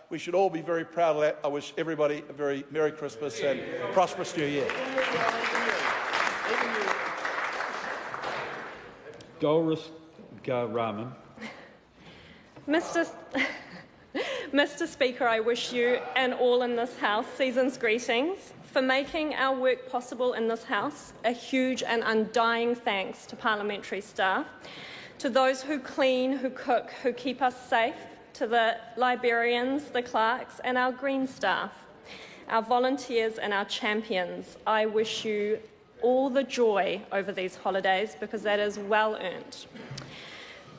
We should all be very proud of that. I wish everybody a very Merry Christmas and prosperous New Year. Golriz Ghahraman. Mr. Speaker, I wish you and all in this House season's greetings. For making our work possible in this House, a huge and undying thanks to parliamentary staff, to those who clean, who cook, who keep us safe, to the librarians, the clerks and our green staff, our volunteers and our champions. I wish you all the joy over these holidays because that is well earned.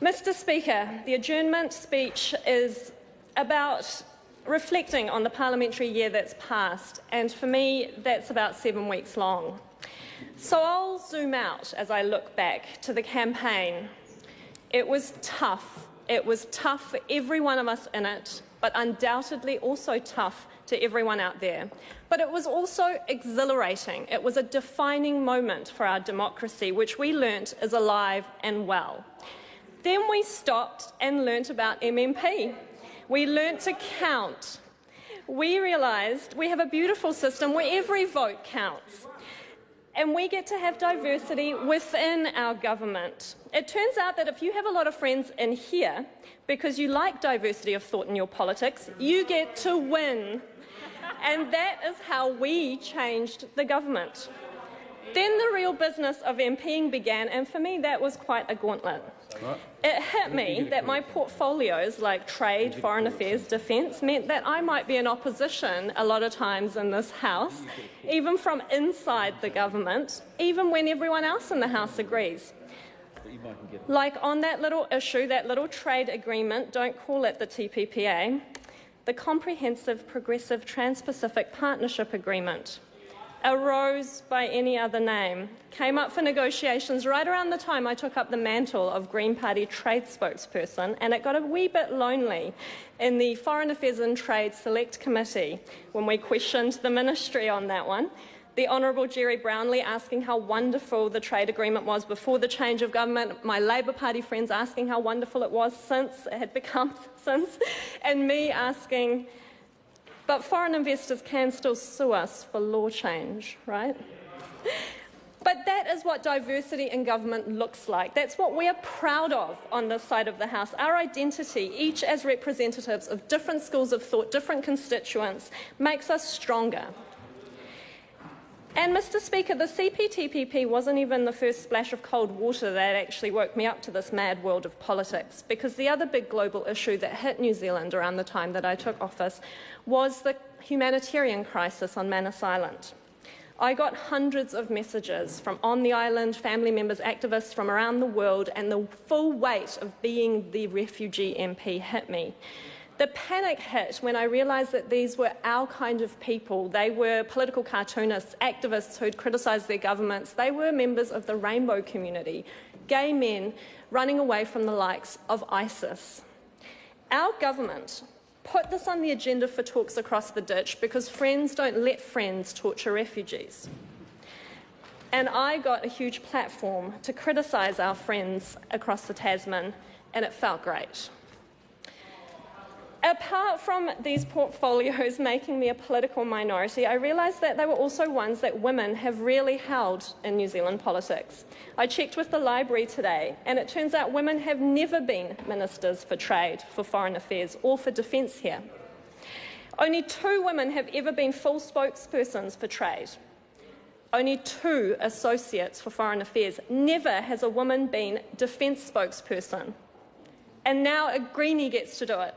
Mr. Speaker, the adjournment speech is about reflecting on the parliamentary year that's passed, and for me that's about 7 weeks long. So I'll zoom out as I look back to the campaign. It was tough. It was tough for every one of us in it, but undoubtedly also tough to everyone out there. But it was also exhilarating. It was a defining moment for our democracy, which we learnt is alive and well. Then we stopped and learnt about MMP. We learnt to count. We realised we have a beautiful system where every vote counts. And we get to have diversity within our government. It turns out that if you have a lot of friends in here, because you like diversity of thought in your politics, you get to win. And that is how we changed the government. Then the real business of MPing began, and for me that was quite a gauntlet. It hit me that my portfolios like trade, foreign affairs, defence meant that I might be in opposition a lot of times in this House, even from inside the government, even when everyone else in the House agrees. Like on that little issue, that little trade agreement, don't call it the TPPA, the Comprehensive Progressive Trans-Pacific Partnership Agreement. Arose by any other name, came up for negotiations right around the time I took up the mantle of Green Party trade spokesperson, and it got a wee bit lonely in the Foreign Affairs and Trade Select Committee when we questioned the ministry on that one. The Honourable Jerry Brownlee asking how wonderful the trade agreement was before the change of government, my Labour Party friends asking how wonderful it was since it had become since, and me asking, but foreign investors can still sue us for law change, right? But that is what diversity in government looks like. That's what we are proud of on this side of the House. Our identity, each as representatives of different schools of thought, different constituents, makes us stronger. And, Mr. Speaker, the CPTPP wasn't even the first splash of cold water that actually woke me up to this mad world of politics, because the other big global issue that hit New Zealand around the time that I took office was the humanitarian crisis on Manus Island. I got hundreds of messages from on the island, family members, activists from around the world, and the full weight of being the refugee MP hit me. The panic hit when I realised that these were our kind of people. They were political cartoonists, activists who'd criticised their governments. They were members of the rainbow community, gay men running away from the likes of ISIS. Our government put this on the agenda for talks across the ditch because friends don't let friends torture refugees. And I got a huge platform to criticise our friends across the Tasman, and it felt great. Apart from these portfolios making me a political minority, I realised that they were also ones that women have really held in New Zealand politics. I checked with the library today, and it turns out women have never been ministers for trade, for foreign affairs, or for defence here. Only 2 women have ever been full spokespersons for trade. Only 2 associates for foreign affairs. Never has a woman been defence spokesperson. And now a greenie gets to do it.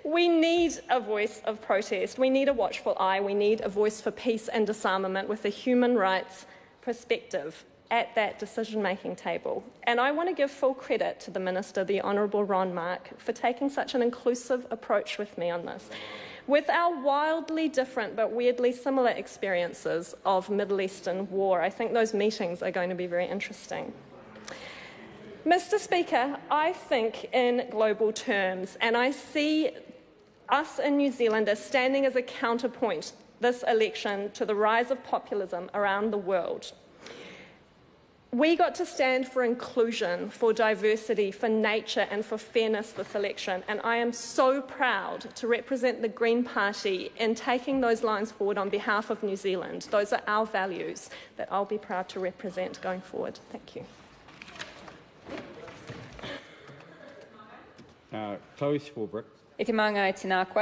We need a voice of protest. We need a watchful eye. We need a voice for peace and disarmament with a human rights perspective at that decision-making table. And I want to give full credit to the Minister, the Honourable Ron Mark, for taking such an inclusive approach with me on this. With our wildly different but weirdly similar experiences of Middle Eastern war, I think those meetings are going to be very interesting. Mr. Speaker, I think in global terms, and I see us in New Zealand as standing as a counterpoint this election to the rise of populism around the world. We got to stand for inclusion, for diversity, for nature and for fairness this election, and I am so proud to represent the Green Party in taking those lines forward on behalf of New Zealand. Those are our values that I'll be proud to represent going forward. Thank you. Chloe Swarbrick. E te manga e tina koe.